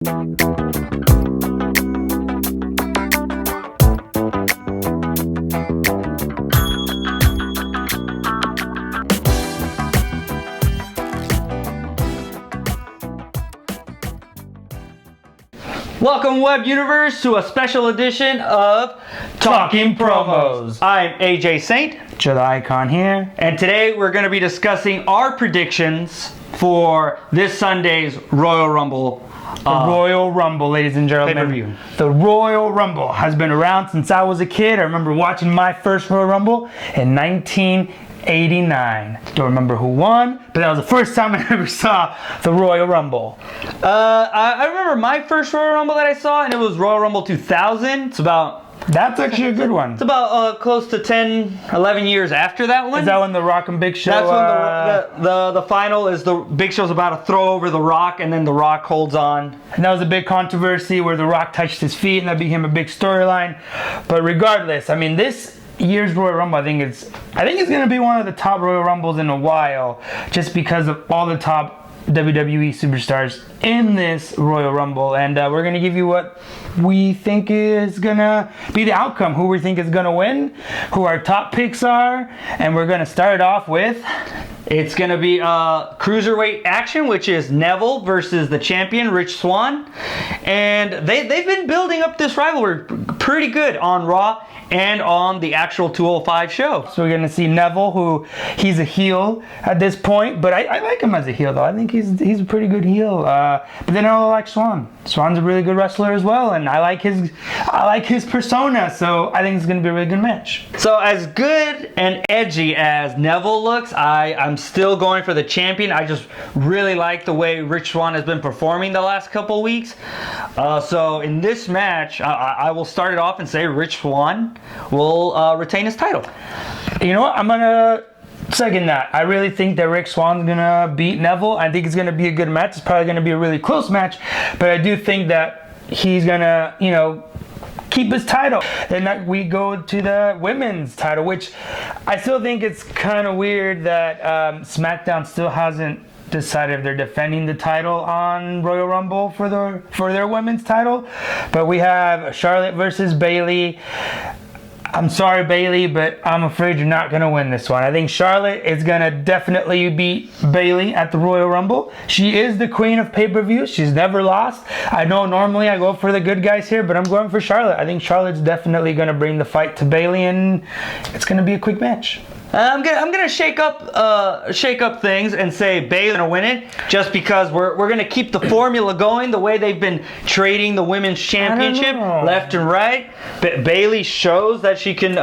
Welcome, Web Universe, to a special edition of Talking Promos. I'm AJ Saint, Joe the Icon here. and today we're going to be discussing our predictions for this Sunday's Royal Rumble. The Royal Rumble, ladies and gentlemen. Pay-per-view. The Royal Rumble has been around since I was a kid. I remember watching my first Royal Rumble in 1989. Don't remember who won, but that was the first time I ever saw the Royal Rumble. I remember my first Royal Rumble that I saw, and it was Royal Rumble 2000. That's actually a good one. It's about close to 10, 11 years after that one. Is that when The Rock and Big Show? That's when the final is the Big Show's about to throw over The Rock, and then The Rock holds on. And that was a big controversy where The Rock touched his feet, and that became a big storyline. But regardless, I mean, this year's Royal Rumble, I think it's going to be one of the top Royal Rumbles in a while, just because of all the top WWE superstars in this Royal Rumble, and we're going to give you what we think is going to be the outcome, who we think is going to win, who our top picks are, and we're going to start off with... It's going to be cruiserweight action, which is Neville versus the champion, Rich Swann. And they've been building up this rivalry pretty good on Raw and on the actual 205 show. So we're going to see Neville, who he's a heel at this point, but I like him as a heel, though. I think he's a pretty good heel. But then I like Swann. Swann's a really good wrestler as well, and I like his persona, so I think it's going to be a really good match. So as good and edgy as Neville looks, I'm still going for the champion. I just really like the way Rich Swann has been performing the last couple weeks. So in this match, I will start it off and say Rich Swann will retain his title. You know what? I'm going to second that. I really think that Rich Swann's going to beat Neville. I think it's going to be a good match. It's probably going to be a really close match, but I do think that he's going to, keep his title. Then we go to the women's title, which I still think it's kind of weird that SmackDown still hasn't decided if they're defending the title on Royal Rumble for their women's title. But we have Charlotte versus Bayley. I'm sorry, Bayley, but I'm afraid you're not going to win this one. I think Charlotte is going to definitely beat Bayley at the Royal Rumble. She is the queen of pay-per-view. She's never lost. I know normally I go for the good guys here, but I'm going for Charlotte. I think Charlotte's definitely going to bring the fight to Bayley, and it's going to be a quick match. I'm gonna shake up things and say Bayley's gonna win it, just because we're gonna keep the formula going the way they've been trading the women's championship left and right. Bayley shows that she can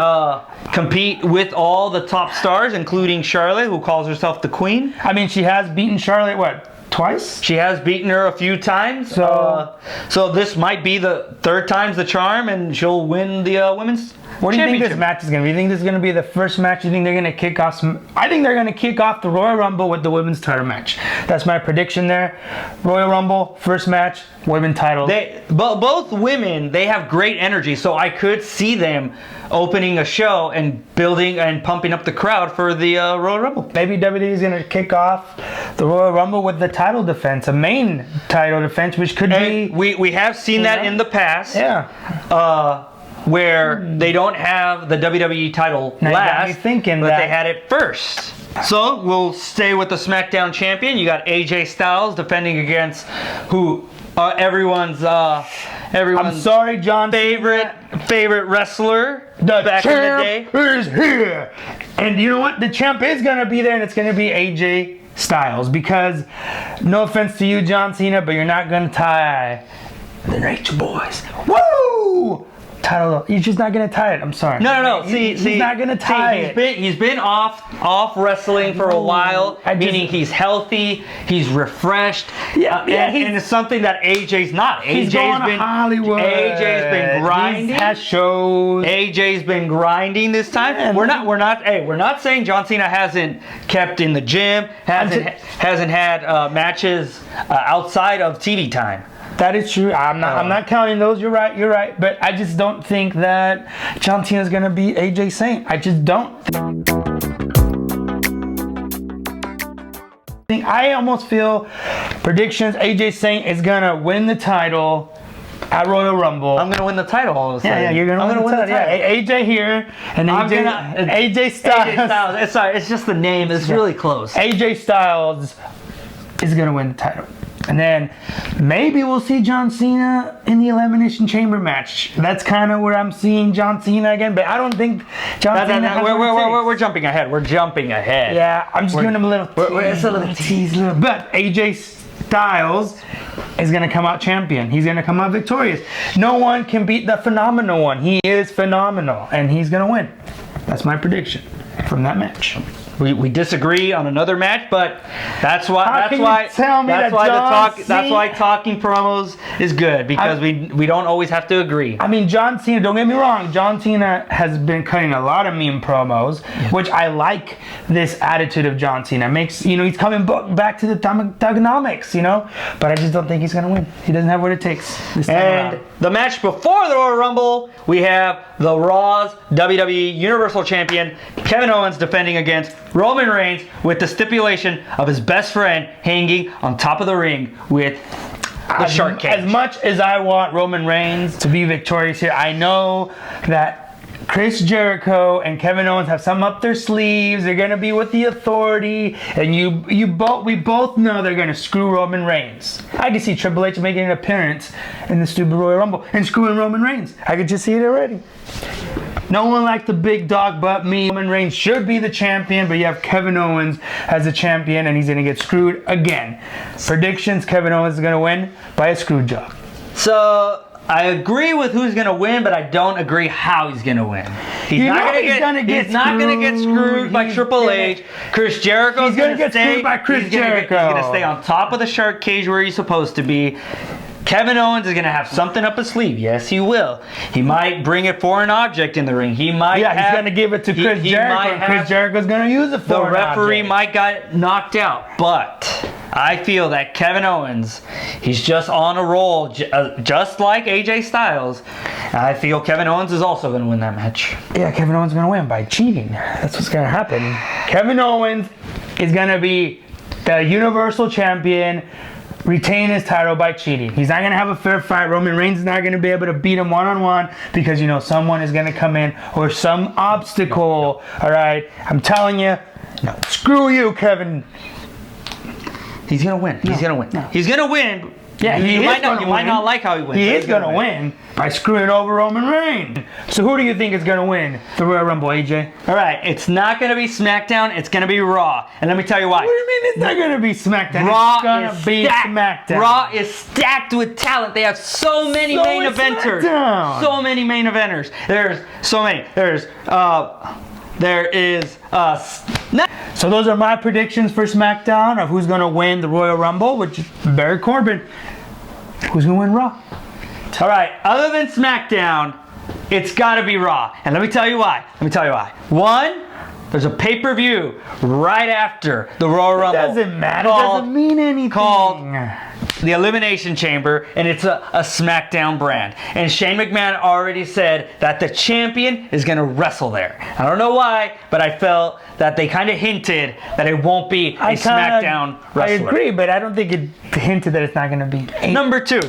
compete with all the top stars, including Charlotte, who calls herself the queen. I mean, she has beaten Charlotte, what, twice? She has beaten her a few times. So this might be the third time's the charm, and she'll win the women's. What do you think this match is going to be? You think this is going to be the first match? You think they're going to kick off I think they're going to kick off the Royal Rumble with the women's title match. That's my prediction there. Royal Rumble, first match, women's title. Both women, they have great energy, so I could see them opening a show and building and pumping up the crowd for the Royal Rumble. Maybe WWE is going to kick off the Royal Rumble with the title defense, a main title defense, which could be... We have seen that in the past. Yeah. Where they don't have the WWE title last, but they had it first. So we'll stay with the SmackDown champion. You got AJ Styles defending against everyone's I'm sorry, John. favorite wrestler back in the day. Is here, and you know what? The champ is gonna be there, and it's gonna be AJ Styles. Because, no offense to you, John Cena, but you're not gonna tie the Nature Boys. Woo! Title. You're just not gonna tie it. I'm sorry. No. He's not gonna tie it. He's been off wrestling for a while. Meaning he's healthy. He's refreshed. Yeah. And it's something that AJ's not. He's going to Hollywood. AJ's been grinding. He has shows. AJ's been grinding this time. Yeah, we're not saying John Cena hasn't kept in the gym. Hasn't had matches outside of TV time. That is true. I'm not counting those. You're right. But I just don't think that John Cena is going to beat AJ Saint. I just don't. I almost feel predictions. AJ Styles is gonna win the title at Royal Rumble. I'm gonna win the title all of a sudden. Yeah, you're gonna win the title. Yeah, AJ here and AJ Styles. AJ Styles. It's just the name. It's really close. AJ Styles is gonna win the title. And then maybe we'll see John Cena in the Elimination Chamber match. That's kind of where I'm seeing John Cena again, but I don't think John Cena has what it takes. We're jumping ahead. We're jumping ahead. Yeah, I'm just giving him a little it's a little tease. But AJ Styles is going to come out champion. He's going to come out victorious. No one can beat the phenomenal one. He is phenomenal, and he's going to win. That's my prediction from that match. We disagree on another match, but that's why talking promos is good, because we don't always have to agree. I mean, John Cena, don't get me wrong, John Cena has been cutting a lot of meme promos, which I like this attitude of John Cena. Makes, he's coming back to the Thugonomics, but I just don't think he's going to win. He doesn't have what it takes this time around. The match before the Royal Rumble, we have the Raw's WWE Universal Champion Kevin Owens defending against Roman Reigns, with the stipulation of his best friend hanging on top of the ring with the shark cage. As much as I want Roman Reigns to be victorious here, I know that Chris Jericho and Kevin Owens have some up their sleeves. They're going to be with the Authority, and we both know they're going to screw Roman Reigns. I can see Triple H making an appearance in the stupid Royal Rumble and screwing Roman Reigns. I could just see it already. No one liked the big dog but me. Roman Reigns should be the champion, but you have Kevin Owens as the champion, and he's going to get screwed again. Predictions: Kevin Owens is going to win by a screw job. So I agree with who's going to win, but I don't agree how he's going to win. He's not going to get screwed by Triple H. Chris Jericho's going to get screwed by Chris Jericho. He's going to stay on top of the shark cage where he's supposed to be. Kevin Owens is going to have something up his sleeve. Yes, he will. He might bring a foreign object in the ring. He might. Yeah, he's going to give it to Chris Jericho. Chris Jericho's going to use it. The referee might get knocked out, but I feel that Kevin Owens, he's just on a roll, just like AJ Styles. And I feel Kevin Owens is also going to win that match. Yeah, Kevin Owens is going to win by cheating. That's what's going to happen. Kevin Owens is going to be the Universal Champion, retain his title by cheating. He's not going to have a fair fight. Roman Reigns is not going to be able to beat him one-on-one because, someone is going to come in or some obstacle. All right? I'm telling you, no. Screw you, Kevin. He's going to win. He's going to win. No. He's going to win. Yeah, you might not like how he wins. He is going to win by screwing over Roman Reigns. So who do you think is going to win the Royal Rumble, AJ? All right, it's not going to be SmackDown. It's going to be Raw. And let me tell you why. What do you mean it's not going to be SmackDown? Raw it's going to be SmackDown. Raw is stacked with talent. They have so many main eventers. SmackDown. So many main eventers. There's so many. So those are my predictions for SmackDown of who's going to win the Royal Rumble, which is Baron Corbin. Who's going to win Raw? All right, other than SmackDown, it's got to be Raw. And let me tell you why. One, there's a pay-per-view right after the Royal Rumble. It doesn't matter. It doesn't mean anything. Called the Elimination Chamber, and it's a SmackDown brand. And Shane McMahon already said that the champion is going to wrestle there. I don't know why, but I felt that they kind of hinted that it won't be a SmackDown wrestler. I agree, but I don't think it hinted that it's not going to be. Number two.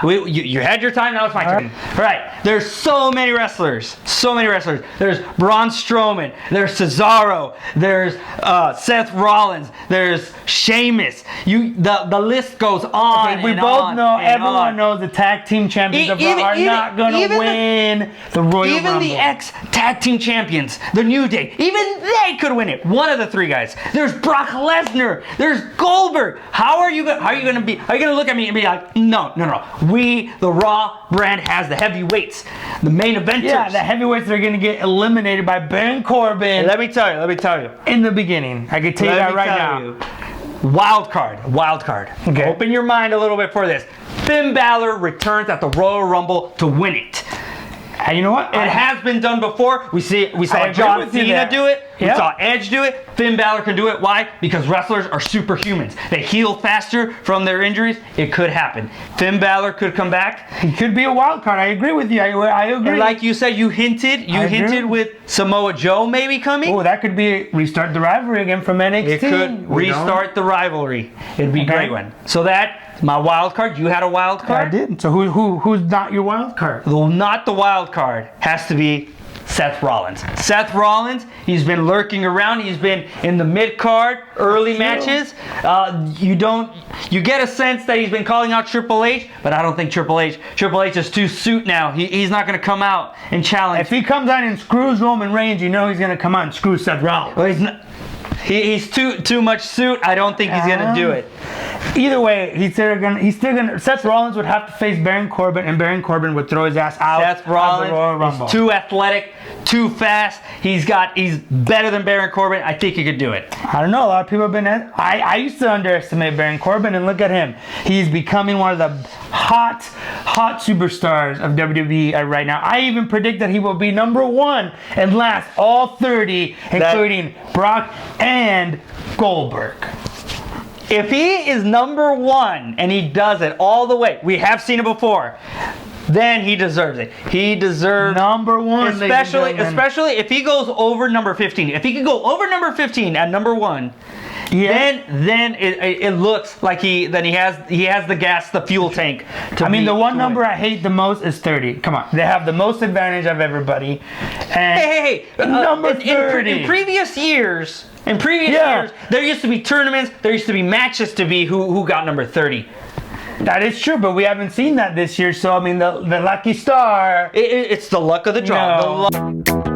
You had your time, now it's my turn. All right, there's so many wrestlers. There's Braun Strowman, there's Cesaro, there's Seth Rollins, there's Sheamus. The list goes on. Okay, we both know, everyone knows the tag team champions of Raw are not going to win the Royal Rumble. Even the ex-tag team champions, the New Day, even they could win it. One of the three guys. There's Brock Lesnar. There's Goldberg. How are you going to look at me and be like, no. We, the Raw brand, has the heavyweights, the main eventers. Yeah, the heavyweights are going to get eliminated by Baron Corbin. Let me tell you. In the beginning, I can tell you that right now. Wild card. Okay. Open your mind a little bit for this. Finn Balor returns at the Royal Rumble to win it. And you know what? It has been done before. We saw John Cena do it. We Yeah. saw Edge do it. Finn Balor can do it. Why? Because wrestlers are superhumans. They heal faster from their injuries. It could happen. Finn Balor could come back. He could be a wild card. I agree with you. I agree. And like you said, you hinted agree. with Samoa Joe maybe coming. Oh, that could be restart the rivalry again from NXT. It could restart the rivalry. It'd be a great one. So that's my wild card. You had a wild card? I did. So who's not your wild card? Well, not the wild card. Has to be Seth Rollins. Seth Rollins, he's been lurking around. He's been in the mid card, early matches. You get a sense that he's been calling out Triple H, but I don't think Triple H is too suit now. He's not going to come out and challenge. If he comes out and screws Roman Reigns, you know he's going to come out and screw Seth Rollins. Well, he's not. He's too much suit. I don't think he's gonna do it. Either way, he's still gonna. Seth Rollins would have to face Baron Corbin, and Baron Corbin would throw his ass out. Seth of the Royal Rollins Rumble. is too athletic, too fast. He's better than Baron Corbin. I think he could do it. I don't know. A lot of people have been. I used to underestimate Baron Corbin, and look at him. He's becoming one of the hot superstars of WWE right now. I even predict that he will be number 1 and last all 30, including Brock and Goldberg. If he is number 1 and he does it all the way, we have seen it before, then he deserves it. He deserves number 1, especially if he goes over number 15. If he could go over number 15 at number 1, then it looks like he has the gas, the fuel tank. The one number I hate the most is 30. Come on, they have the most advantage of everybody. And hey, number 30. In previous years, there used to be tournaments, there used to be matches to be who got number 30. That is true, but we haven't seen that this year. So the lucky star. It's the luck of the draw. No.